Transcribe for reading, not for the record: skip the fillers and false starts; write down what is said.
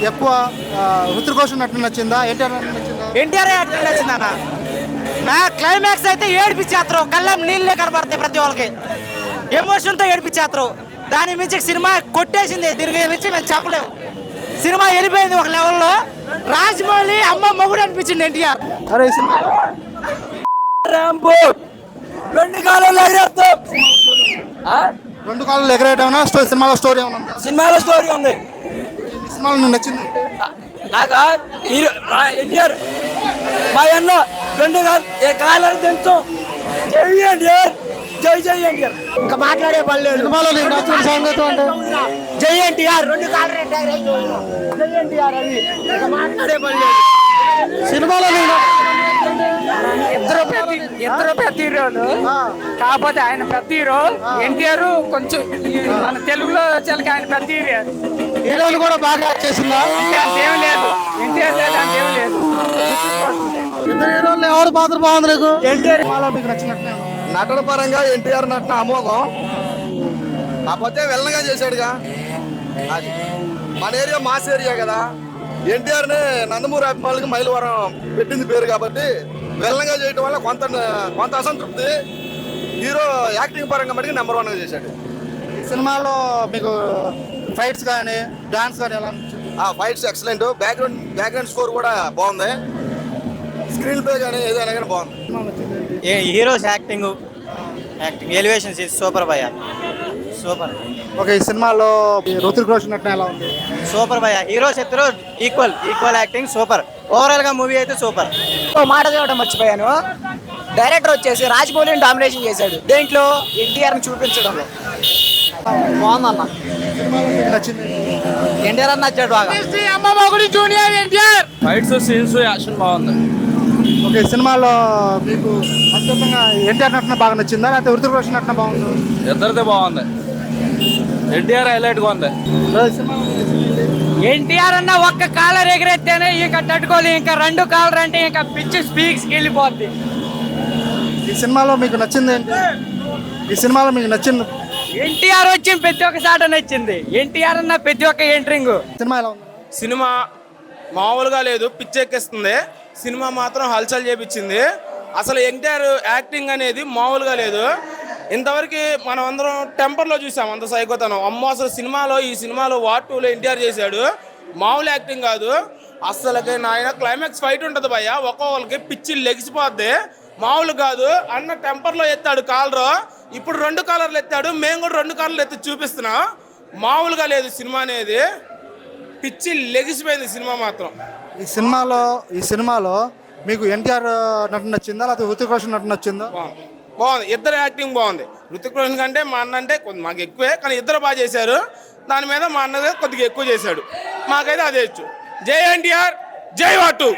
ఎక్కువ హృతిక్ రోషన్ నటన నచ్చిందా, ఎన్టీఆర్ నటన నచ్చిందా? ఎన్టీఆర్ నచ్చిందన్న. నా క్లైమాక్స్ అయితే ఏడిపించేస్తారు, కళ్ళం నీళ్ళే కనబడతాయి ప్రతి వాళ్ళకి, ఎమోషన్తో ఏడిపించేస్తారు. దాని మించి సినిమా కొట్టేసింది, దీనికి మించి మేము చెప్పలేము. సినిమా వెళ్ళిపోయింది ఒక లెవెల్లో. రాజమౌళి అమ్మ మొగుడు అనిపించింది ఎన్టీఆర్. అరే ఈ సినిమా రెండు కాలంలో రెండు కాళ్ళు ఎగరేయడం సినిమాలో స్టోరీ ఏమన్నా ఉందా? సినిమాలో స్టోరీ ఉంది. ఈ సినిమాలో నీకు నచ్చింది? నాకు ఎన్టీఆర్ మా అన్న రెండు కాలాలు తెలుసు. జై ఎన్టీఆర్, జై జై ఎన్టీఆర్. ఇంకా మాట్లాడే పని సినిమాలో నీకు నచ్చిన సంగతి అంటే జై ఎన్టీఆర్, రెండు కాళ్ళు జై ఎన్టీఆర్ అది ఇంకా మాట్లాడే పని లేదు. సినిమాలో నీకు ఇద్దరు పెద్ద హీరోలు, కాకపోతే ఆయన పెద్ద హీరో. ఎన్టీఆర్ కొంచెం మన తెలుగులో వచ్చేసరికి ఆయన పెద్ద హీరో. హీరోలు కూడా బాగా యాక్ట్ చేసిందా? అంతేం లేదు, ఎన్టీఆర్ లేదు అంతేం లేదు. ఇద్దరు హీరోలు ఎవరు పాత్ర బాగుంది నీకు? ఎన్టీఆర్ సినిమాలో మీకు నచ్చినట్టు నటన పరంగా ఎన్టీఆర్ నటన అమోఘం. కాకపోతే వెళ్ళగా చేశాడుగా, అది మన ఏరియా మాస్ ఏరియా కదా. ఎన్టీఆర్ని నందమూరి అభిమానులకి మైలవరం పెట్టింది పేరు కాబట్టి వెళ్ళగా చేయడం వల్ల కొంత అసంతృప్తి. హీరో యాక్టింగ్ పరంగా మటుకు నెంబర్ 1గా చేశాడు. సినిమాలో మీకు ఫైట్స్ కానీ డాన్స్ కానీ ఎలా అనిపించింది? ఆ ఫైట్స్ ఎక్సలెంట్, బ్యాక్గ్రౌండ్ స్కోర్ కూడా బాగుంది, స్క్రీన్ ప్లే కానీ ఏదైనా కానీ బాగుంది. హీరోస్ యాక్టింగ్ ఎలివేషన్స్ సూపర్ భయ్య, సూపర్. ఓకే, ఈ సినిమాలో హృతిక్ రోషన్ నటన ఎలా ఉంది? సూపర్ భయ్య, హీరోస్ ఇద్దరు ఈక్వల్ యాక్టింగ్ సూపర్. ఓవరాల్ గా మూవీ అయితే సూపర్. మాట చూడడం మర్చిపోయాను, డైరెక్టర్ వచ్చేసి రాజమౌళిని డామినేషన్ చేశాడు దేంట్లో, ఎన్టీఆర్ చూపించడంలో. బాగుందన్న, సినిమాలో మీకు నచ్చింది? ఎన్టీఆర్ నచ్చాడు బాగా. అమ్మ మొగుడు junior NTR. Fights, scenes, action బాగుంది. ఓకే, సినిమాలో మీకు అత్యంతంగా ఎన్టీఆర్ నటన బాగా నచ్చిందా, లేకపోతే హృతిక్ రోషన్ నటన బాగుంది? ఇద్దరిదే బాగుంది, ఎన్టీఆర్ హైలైట్ గా ఉంది. సినిమాలో ఎన్టీఆర్ అన్న ఒక్క కాలర్ ఎగిరెత్తేనే ఇంకా తట్టుకోలే, ఇంకా రెండు కాలర్ అంటే ఇంకా పిచ్చి స్పీక్స్ వెళ్ళిపోద్ది. ఈ సినిమాలో మీకు నచ్చింది ఏంటి? ఈ సినిమాలో మీకు నచ్చింది? ఎన్టీఆర్ వచ్చి ప్రతి ఒక్క సాట నచ్చింది, ఎన్టీఆర్ అన్న ప్రతి ఒక్క ఎంట్రింగ్. సినిమా ఎలా ఉంది? సినిమా మామూలుగా లేదు, పిచ్చెక్కిస్తుంది. సినిమా మాత్రం హల్చల్ చేపించింది. అసలు ఎన్టీఆర్ యాక్టింగ్ అనేది మామూలుగా లేదు. ఇంతవరకు మనం అందరం టెంపర్లో చూసాం అంత సైకోతనం. అమ్మో, అసలు ఈ సినిమాలో వార్ 2లో ఎన్టీఆర్ చేశాడు, మామూలు యాక్టింగ్ కాదు అసలుకి. నాయన క్లైమాక్స్ ఫైట్ ఉంటుంది భయ్య, ఒక్కొక్కరికి పిచ్చి లెగిసిపోద్ది, మామూలు కాదు. అన్న టెంపర్లో ఎత్తాడు కాలరు, ఇప్పుడు 2 కాలర్లు ఎత్తాడు, మేము కూడా 2 కాలర్లు ఎత్తి చూపిస్తున్నాం. మామూలుగా లేదు సినిమా అనేది, పిచ్చి లెగిసిపోయింది సినిమా మాత్రం. ఈ సినిమాలో మీకు ఎన్టీఆర్ నటన నచ్చిందా, లేకపోతే హృతిక్ రోషన్ నటన నచ్చిందా? బాగుంది, ఇద్దరు యాక్టింగ్ బాగుంది. హృతిక్ రోషన్ కంటే మా అన్న అంటే మాకు ఎక్కువే, కానీ ఇద్దరు బాగా చేశారు. దాని మీద మా అన్న కొద్దిగా ఎక్కువ చేశాడు, మాకైతే అదే ఇచ్చు. జై ఎన్టీఆర్, జై వాటు.